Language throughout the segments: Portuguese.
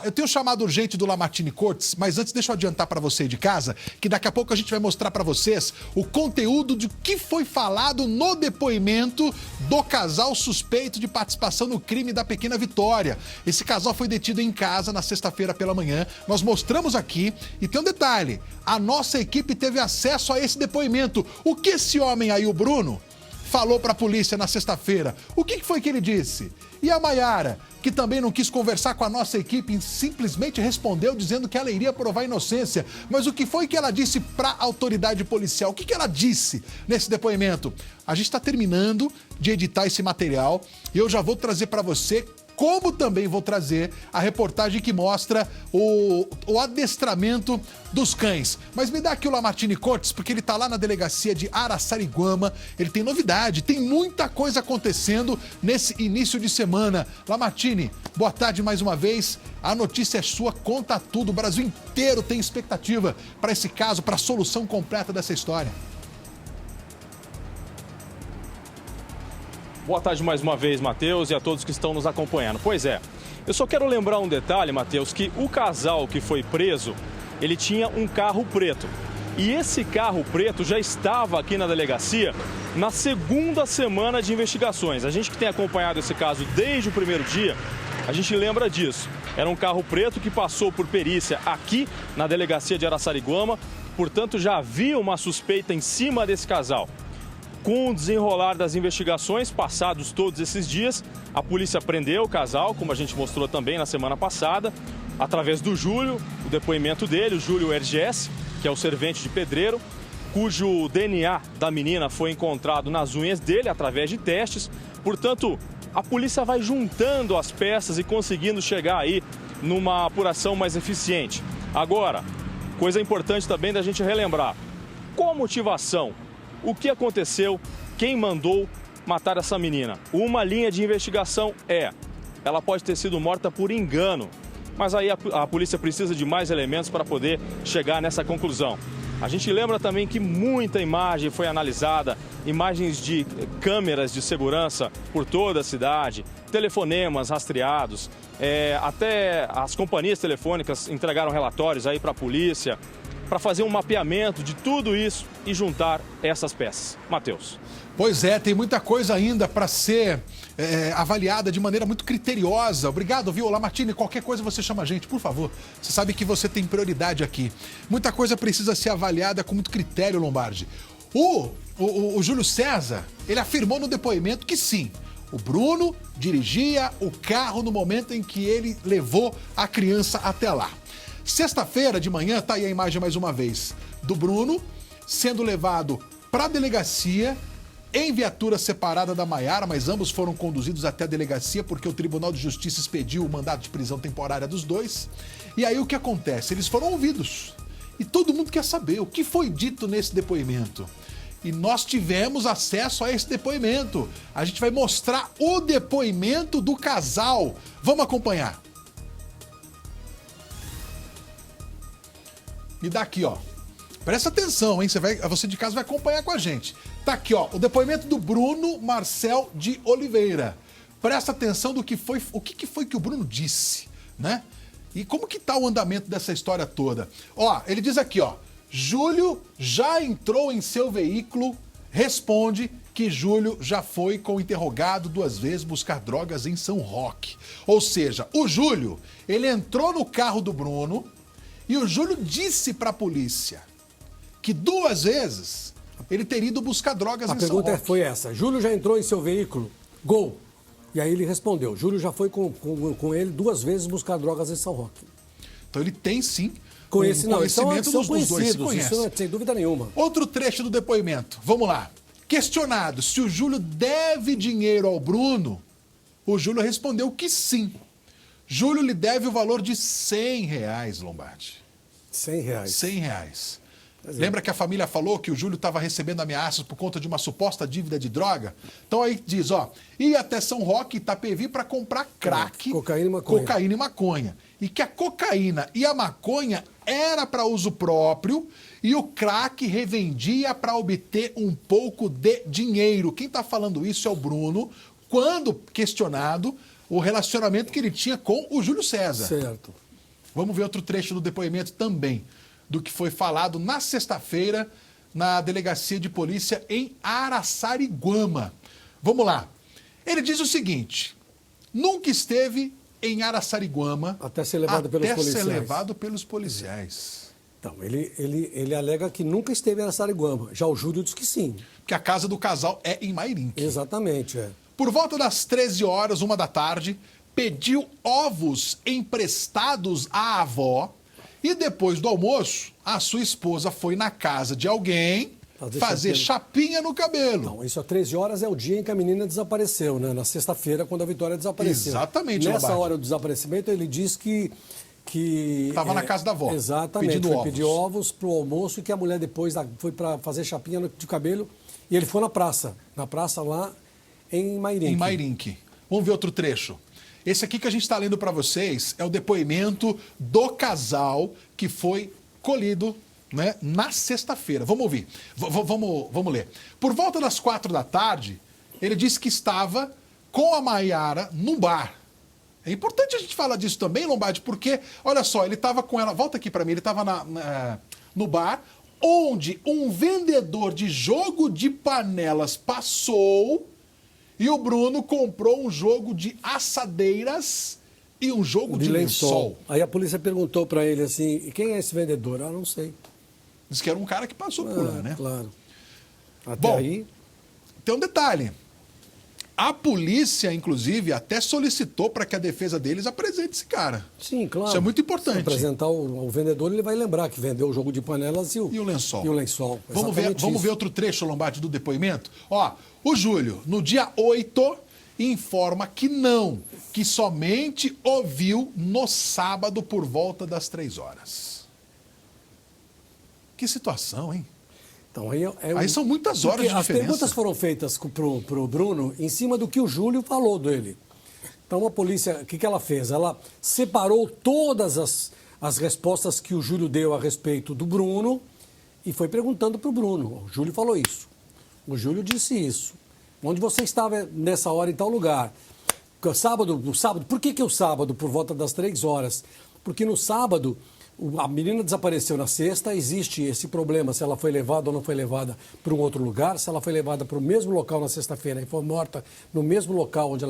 eu tenho chamado urgente do Lamartine Cortes, mas antes deixa eu adiantar para você de casa, que daqui a pouco a gente vai mostrar para vocês o conteúdo de que foi falado no depoimento do casal suspeito de participação no crime da pequena Vitória. Esse casal foi detido em casa na sexta-feira pela manhã, nós mostramos aqui, e tem um detalhe, a nossa equipe teve acesso a esse depoimento. O que esse homem aí, o Bruno, falou para a polícia na sexta-feira? O que foi que ele disse? E a Maiara, que também não quis conversar com a nossa equipe, simplesmente respondeu dizendo que ela iria provar inocência. Mas o que foi que ela disse para a autoridade policial? O que ela disse nesse depoimento? A gente está terminando de editar esse material e eu já vou trazer para você, como também vou trazer a reportagem que mostra o adestramento dos cães. Mas me dá aqui o Lamartine Cortes, porque ele tá lá na delegacia de Araçariguama. Ele tem novidade, tem muita coisa acontecendo nesse início de semana. Lamartine, boa tarde mais uma vez. A notícia é sua, conta tudo. O Brasil inteiro tem expectativa para esse caso, para a solução completa dessa história. Boa tarde mais uma vez, Matheus, e a todos que estão nos acompanhando. Pois é, eu só quero lembrar um detalhe, Matheus, que o casal que foi preso, ele tinha um carro preto. E esse carro preto já estava aqui na delegacia na segunda semana de investigações. A gente que tem acompanhado esse caso desde o primeiro dia, a gente lembra disso. Era um carro preto que passou por perícia aqui na delegacia de Araçariguama, portanto já havia uma suspeita em cima desse casal. Com o desenrolar das investigações, passados todos esses dias, a polícia prendeu o casal, como a gente mostrou também na semana passada, através do Júlio, o depoimento dele, o Júlio RGS, que é o servente de pedreiro, cujo DNA da menina foi encontrado nas unhas dele através de testes. Portanto, a polícia vai juntando as peças e conseguindo chegar aí numa apuração mais eficiente. Agora, coisa importante também da gente relembrar, qual a motivação? O que aconteceu? Quem mandou matar essa menina? Uma linha de investigação ela pode ter sido morta por engano, mas aí a polícia precisa de mais elementos para poder chegar nessa conclusão. A gente lembra também que muita imagem foi analisada, imagens de câmeras de segurança por toda a cidade, telefonemas rastreados, até as companhias telefônicas entregaram relatórios aí para a polícia, para fazer um mapeamento de tudo isso e juntar essas peças. Matheus. Pois é, tem muita coisa ainda para ser avaliada de maneira muito criteriosa. Obrigado, viu, Lamartine? Qualquer coisa você chama a gente, por favor. Você sabe que você tem prioridade aqui. Muita coisa precisa ser avaliada com muito critério, Lombardi. O Júlio César, ele afirmou no depoimento que sim, o Bruno dirigia o carro no momento em que ele levou a criança até lá. Sexta-feira de manhã, tá aí a imagem mais uma vez, do Bruno sendo levado para a delegacia em viatura separada da Maiara, mas ambos foram conduzidos até a delegacia porque o Tribunal de Justiça expediu o mandato de prisão temporária dos dois. E aí o que acontece? Eles foram ouvidos. E todo mundo quer saber o que foi dito nesse depoimento. E nós tivemos acesso a esse depoimento. A gente vai mostrar o depoimento do casal. Vamos acompanhar. Me dá aqui, ó. Presta atenção, hein? Você de casa vai acompanhar com a gente. Tá aqui, ó, o depoimento do Bruno Marcel de Oliveira. Presta atenção do que foi, o que foi que o Bruno disse, né? E como que tá o andamento dessa história toda? Ó, ele diz aqui, ó, Júlio já entrou em seu veículo, responde que Júlio já foi com o interrogado 2 vezes buscar drogas em São Roque. Ou seja, o Júlio, ele entrou no carro do Bruno e o Júlio disse para a polícia que 2 vezes ele teria ido buscar drogas em São Roque. A pergunta foi essa. Júlio já entrou em seu veículo? Gol. E aí ele respondeu. Júlio já foi com ele 2 vezes buscar drogas em São Roque. Então ele tem sim conhecimento dos dois. Se conhece. Isso, sem dúvida nenhuma. Outro trecho do depoimento. Vamos lá. Questionado se o Júlio deve dinheiro ao Bruno, o Júlio respondeu que sim. Júlio lhe deve o valor de R$100, Lombardi. R$100? R$100. Lembra que a família falou que o Júlio estava recebendo ameaças por conta de uma suposta dívida de droga? Então aí diz, ó, ia até São Roque, Itapevi, para comprar crack, cocaína e maconha. E que a cocaína e a maconha era para uso próprio e o crack revendia para obter um pouco de dinheiro. Quem está falando isso é o Bruno, quando questionado o relacionamento que ele tinha com o Júlio César. Certo. Vamos ver outro trecho do depoimento também, do que foi falado na sexta-feira na delegacia de polícia em Araçariguama. Vamos lá. Ele diz o seguinte: nunca esteve em Araçariguama até ser levado pelos policiais. Então, ele alega que nunca esteve em Araçariguama. Já o Júlio diz que sim. Porque a casa do casal é em Mairinque. Exatamente, é. Por volta das 13 horas, 1 da tarde, pediu ovos emprestados à avó e depois do almoço, a sua esposa foi na casa de alguém fazer chapinha no cabelo. Não, isso às 13 horas é o dia em que a menina desapareceu, né? Na sexta-feira, quando a Vitória desapareceu. Exatamente, Nessa Lombardi. hora do desaparecimento, ele diz que estava na casa da avó. Exatamente. Pedindo ovos. Pedir ovos pro almoço e que a mulher depois foi para fazer chapinha de cabelo e ele foi na praça lá em Mairinque. Em Mairinque. Vamos ver outro trecho. Esse aqui que a gente está lendo para vocês é o depoimento do casal que foi colhido, né, na sexta-feira. Vamos ouvir. Vamos ler. Por volta das 4 da tarde, ele disse que estava com a Maiara num bar. É importante a gente falar disso também, Lombardi, porque, olha só, ele estava com ela... Volta aqui para mim. Ele estava no bar, onde um vendedor de jogo de panelas passou e o Bruno comprou um jogo de assadeiras e um jogo de lençol. Aí a polícia perguntou para ele assim, e quem é esse vendedor? Ah, não sei. Diz que era um cara que passou por lá, né? Claro. Até Bom, aí... Tem um detalhe. A polícia, inclusive, até solicitou para que a defesa deles apresente esse cara. Sim, claro. Isso é muito importante. Se apresentar o vendedor, ele vai lembrar que vendeu o jogo de panelas e o lençol. E o lençol. Vamos ver outro trecho, Lombardi, do depoimento? Ó, o Júlio, no dia 8, informa que somente ouviu no sábado por volta das 3 horas. Que situação, hein? Então, aí são muitas horas de diferença. As perguntas foram feitas pro Bruno em cima do que o Júlio falou dele. Então a polícia, o que ela fez? Ela separou todas as respostas que o Júlio deu a respeito do Bruno e foi perguntando pro Bruno. O Júlio falou isso. O Júlio disse isso. Onde você estava nessa hora em tal lugar? No sábado, por que o sábado, por volta das 3 horas? Porque no sábado... A menina desapareceu na sexta, existe esse problema se ela foi levada ou não foi levada para um outro lugar, se ela foi levada para o mesmo local na sexta-feira e foi morta no mesmo local onde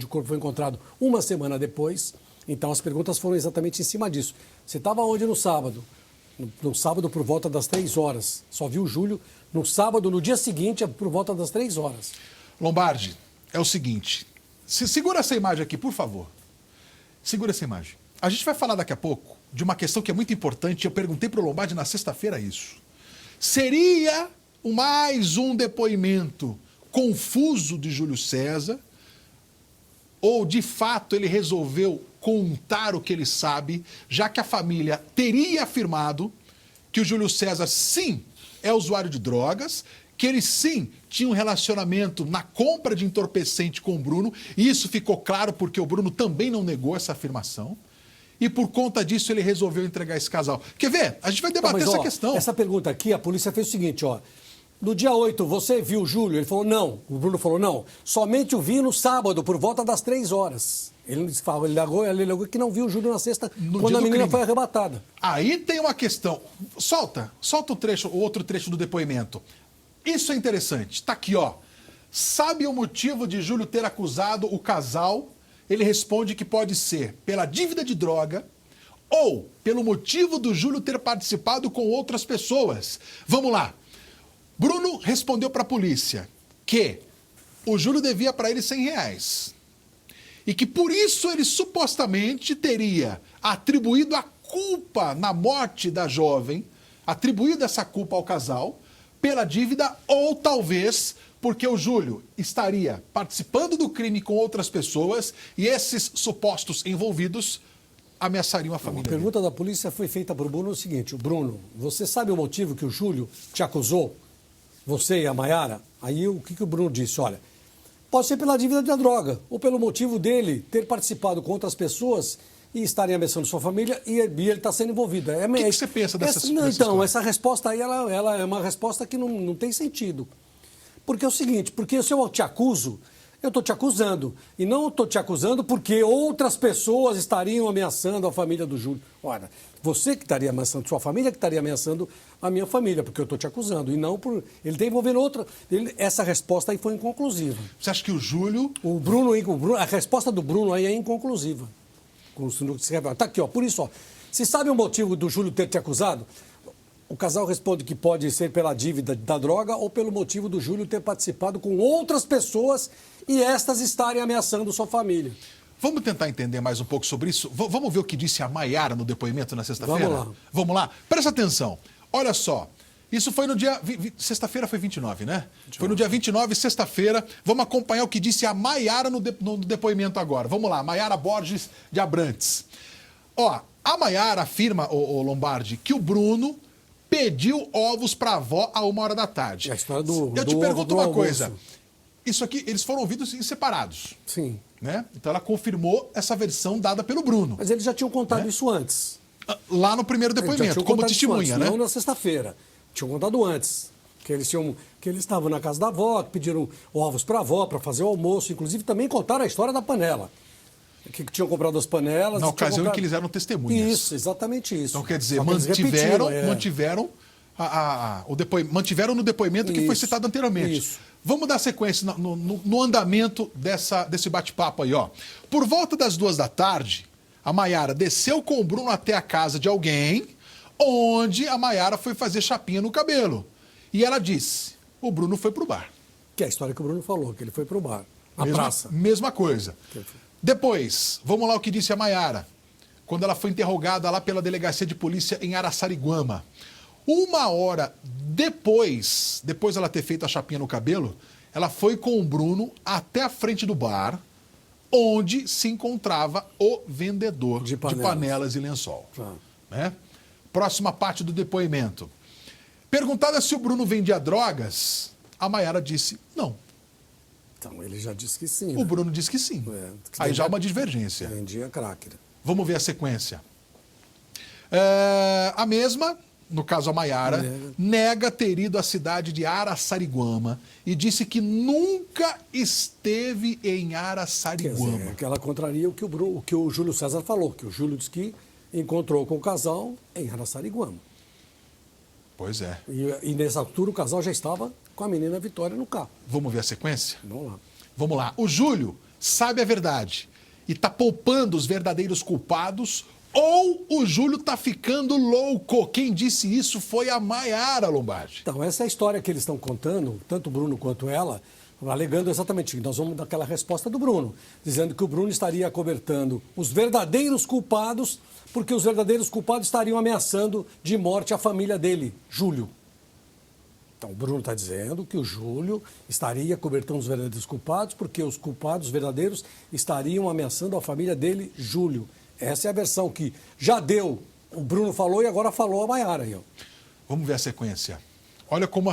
o corpo foi encontrado uma semana depois. Então as perguntas foram exatamente em cima disso. Você estava onde no sábado? No sábado por volta das 3 horas. Só viu o Júlio no sábado, no dia seguinte, por volta das 3 horas. Lombardi, é o seguinte, segura essa imagem aqui, por favor. Segura essa imagem. A gente vai falar daqui a pouco de uma questão que é muito importante. Eu perguntei para o Lombardi na sexta-feira isso. Seria mais um depoimento confuso de Júlio César? Ou, de fato, ele resolveu contar o que ele sabe, já que a família teria afirmado que o Júlio César, sim, é usuário de drogas, que ele, sim, tinha um relacionamento na compra de entorpecente com o Bruno, e isso ficou claro porque o Bruno também não negou essa afirmação. E por conta disso ele resolveu entregar esse casal. Quer ver? A gente vai debater essa questão. Essa pergunta aqui, a polícia fez o seguinte, ó. No dia 8, você viu o Júlio? Ele falou, não. O Bruno falou, não. Somente o vi no sábado, por volta das 3 horas. Ele alegou que não viu o Júlio na sexta, quando a menina foi arrebatada. Aí tem uma questão. Solta o outro trecho do depoimento. Isso é interessante. Tá aqui, ó. Sabe o motivo de Júlio ter acusado o casal? Ele responde que pode ser pela dívida de droga ou pelo motivo do Júlio ter participado com outras pessoas. Vamos lá. Bruno respondeu para a polícia que o Júlio devia para ele R$100 e que por isso ele supostamente teria atribuído a culpa na morte da jovem, atribuído essa culpa ao casal pela dívida ou talvez porque o Júlio estaria participando do crime com outras pessoas e esses supostos envolvidos ameaçariam a família. A pergunta da polícia foi feita para o Bruno o seguinte, o Bruno, você sabe o motivo que o Júlio te acusou? Você e a Maiara? Aí o que o Bruno disse? Olha, pode ser pela dívida da droga ou pelo motivo dele ter participado com outras pessoas e estarem ameaçando sua família e ele está sendo envolvido. O que você pensa dessa história? Então, essa resposta aí ela é uma resposta que não tem sentido. Porque é o seguinte, porque se eu te acuso, eu estou te acusando. E não estou te acusando porque outras pessoas estariam ameaçando a família do Júlio. Ora, você que estaria ameaçando, sua família que estaria ameaçando a minha família, porque eu estou te acusando. E não por... Ele está envolvendo outra... Essa resposta aí foi inconclusiva. Você acha que o Júlio... A resposta do Bruno aí é inconclusiva. Está aqui, ó. Por isso, ó. Se sabe o motivo do Júlio ter te acusado? O casal responde que pode ser pela dívida da droga ou pelo motivo do Júlio ter participado com outras pessoas e estas estarem ameaçando sua família. Vamos tentar entender mais um pouco sobre isso? Vamos ver o que disse a Maiara no depoimento na sexta-feira? Vamos lá. Vamos lá? Presta atenção. Olha só. Isso foi no dia... Sexta-feira foi 29, né? 29. Foi no dia 29, sexta-feira. Vamos acompanhar o que disse a Maiara no depoimento agora. Vamos lá. Maiara Borges de Abrantes. Ó, a Maiara afirma, o Lombardi, que o Bruno pediu ovos para a avó a 1h da tarde. É a história Eu te pergunto uma coisa. Isso aqui, eles foram ouvidos separados. Sim. Né? Então ela confirmou essa versão dada pelo Bruno. Mas eles já tinham contado isso antes. Lá no primeiro depoimento, como testemunha, antes, né? Não na sexta-feira. Tinham contado antes. Que eles estavam na casa da avó, que pediram ovos para a avó para fazer o almoço. Inclusive também contaram a história da panela. Que tinham comprado as panelas. Na ocasião em que eles eram testemunhas. Isso, exatamente isso. Então, quer dizer, mantiveram no depoimento que foi citado anteriormente. Isso. Vamos dar sequência no andamento desse bate-papo aí, ó. Por volta das 2 da tarde, a Maiara desceu com o Bruno até a casa de alguém, onde a Maiara foi fazer chapinha no cabelo. E ela disse, o Bruno foi pro bar. Que é a história que o Bruno falou, que ele foi pro bar. Praça. Mesma coisa. Depois, vamos lá o que disse a Maiara, quando ela foi interrogada lá pela delegacia de polícia em Araçariguama. 1h depois ela ter feito a chapinha no cabelo, ela foi com o Bruno até a frente do bar, onde se encontrava o vendedor de panelas e lençol. Né? Próxima parte do depoimento. Perguntada se o Bruno vendia drogas, a Maiara disse não. Então, ele já disse que sim. O Bruno disse que sim. Aí já há uma divergência. Vendia crack. Vamos ver a sequência. A mesma, no caso a Maiara, nega ter ido à cidade de Araçariguama e disse que nunca esteve em Araçariguama. Quer dizer, que ela contraria o que o Júlio César falou, que o Júlio disse que encontrou com o casal em Araçariguama. Pois é. E nessa altura o casal já estava com a menina Vitória no carro. Vamos ver a sequência? Vamos lá. Vamos lá. O Júlio sabe a verdade e está poupando os verdadeiros culpados ou o Júlio está ficando louco? Quem disse isso foi a Maiara, Lombardi. Então, essa é a história que eles estão contando, tanto o Bruno quanto ela, alegando exatamente. Nós vamos dar aquela resposta do Bruno, dizendo que o Bruno estaria acobertando os verdadeiros culpados, porque os verdadeiros culpados estariam ameaçando de morte a família dele, Júlio. Então, o Bruno está dizendo que o Júlio estaria cobertando os verdadeiros culpados, porque os culpados verdadeiros estariam ameaçando a família dele, Júlio. Essa é a versão que já deu, o Bruno falou e agora falou a Maiara aí, ó. Vamos ver a sequência. Olha como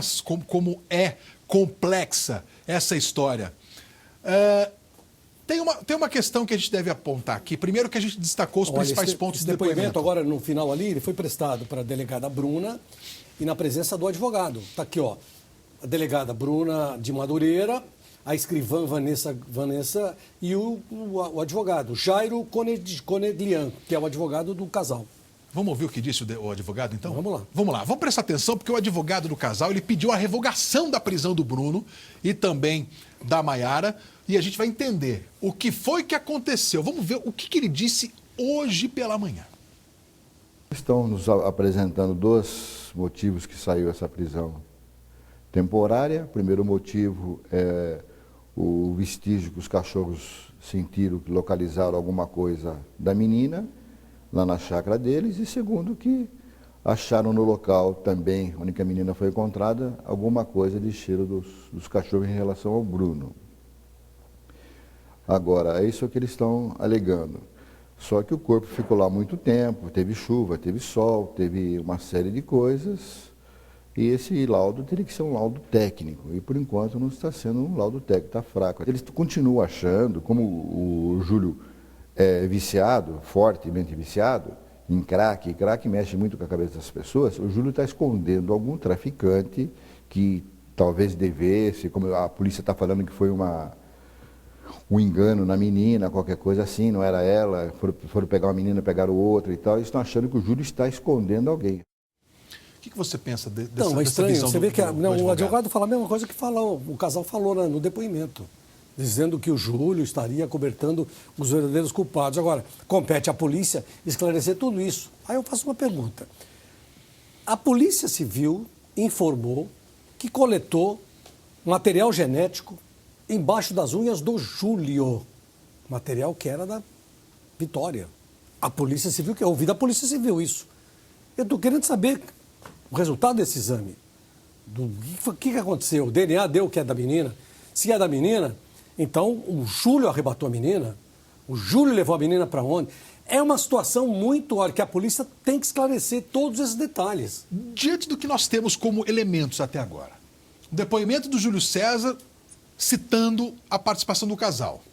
é complexa essa história. Tem uma questão que a gente deve apontar aqui. Primeiro que a gente destacou os principais pontos do depoimento. Agora, no final ali, ele foi prestado para a delegada Bruna e na presença do advogado. Está aqui, ó, a delegada Bruna de Madureira, a escrivã Vanessa e o advogado Jairo Coneglian, que é o advogado do casal. Vamos ouvir o que disse o advogado, então? Vamos lá. Vamos lá. Vamos prestar atenção, porque o advogado do casal ele pediu a revogação da prisão do Bruno e também da Maiara. E a gente vai entender o que foi que aconteceu. Vamos ver o que ele disse hoje pela manhã. Estão nos apresentando 2 motivos que saiu essa prisão temporária. O primeiro motivo é o vestígio que os cachorros sentiram, que localizaram alguma coisa da menina lá na chácara deles. E segundo, que acharam no local também, onde a menina foi encontrada, alguma coisa de cheiro dos cachorros em relação ao Bruno. Agora, é isso que eles estão alegando. Só que o corpo ficou lá muito tempo, teve chuva, teve sol, teve uma série de coisas. E esse laudo teria que ser um laudo técnico. E por enquanto não está sendo um laudo técnico, está fraco. Eles continuam achando, como o Júlio é viciado, fortemente viciado, em crack, e crack mexe muito com a cabeça das pessoas, o Júlio está escondendo algum traficante que talvez devesse, como a polícia está falando que foi uma um engano na menina, qualquer coisa assim, não era ela, foram pegar uma menina, pegaram outra e tal, e estão achando que o Júlio está escondendo alguém. O que você pensa dessa, Não, é estranho. visão Você vê que o advogado fala a mesma coisa que o casal falou no depoimento, dizendo que o Júlio estaria cobertando os verdadeiros culpados. Agora, compete à polícia esclarecer tudo isso. Aí eu faço uma pergunta. A Polícia Civil informou que coletou material genético embaixo das unhas do Júlio, material que era da Vitória. A Polícia Civil, que eu ouvi da Polícia Civil isso. Eu estou querendo saber o resultado desse exame. O que aconteceu? O DNA deu que é da menina? Se é da menina, então o Júlio arrebatou a menina? O Júlio levou a menina para onde? É uma situação muito que a polícia tem que esclarecer todos esses detalhes. Diante do que nós temos como elementos até agora, o depoimento do Júlio César citando a participação do casal.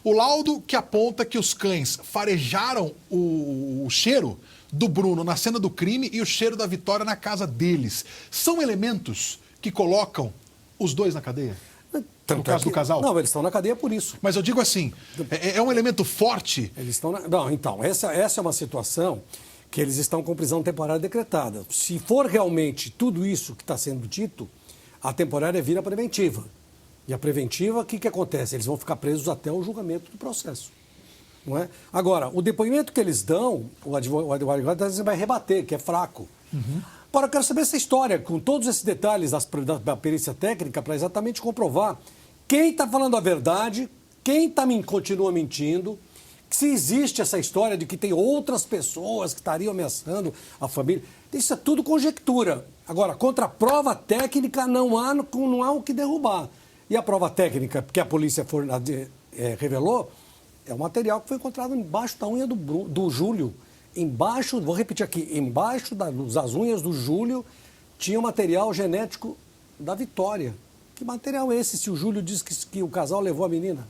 O laudo que aponta que os cães farejaram o cheiro do Bruno na cena do crime e o cheiro da Vitória na casa deles. São elementos que colocam os dois na cadeia? No caso do casal? Não, eles estão na cadeia por isso. Mas eu digo assim, é um elemento forte? Eles estão Não, então, essa é uma situação que eles estão com prisão temporária decretada. Se for realmente tudo isso que está sendo dito, a temporária vira preventiva. E a preventiva, o que acontece? Eles vão ficar presos até o julgamento do processo. Não é? Agora, o depoimento que eles dão, o advogado vai rebater, que é fraco. Uhum. Agora, eu quero saber essa história, com todos esses detalhes da perícia técnica, para exatamente comprovar quem está falando a verdade, quem continua mentindo, se existe essa história de que tem outras pessoas que estariam ameaçando a família. Isso é tudo conjectura. Agora, contra a prova técnica não há o que derrubar. E a prova técnica que a polícia revelou é o material que foi encontrado embaixo da unha do Júlio. Embaixo, vou repetir aqui, embaixo das unhas do Júlio tinha o material genético da Vitória. Que material é esse se o Júlio diz que o casal levou a menina?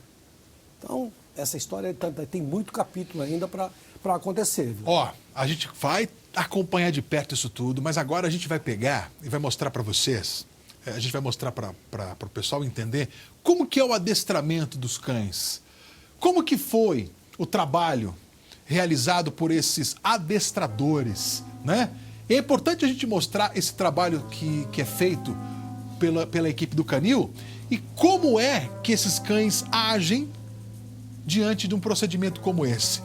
Então, essa história tem muito capítulo ainda para acontecer. Viu? Ó, a gente vai acompanhar de perto isso tudo, mas agora a gente vai pegar e vai mostrar para vocês, a gente vai mostrar para o pessoal entender como que é o adestramento dos cães. Como que foi o trabalho realizado por esses adestradores, né? E é importante a gente mostrar esse trabalho que é feito pela equipe do Canil e como é que esses cães agem diante de um procedimento como esse.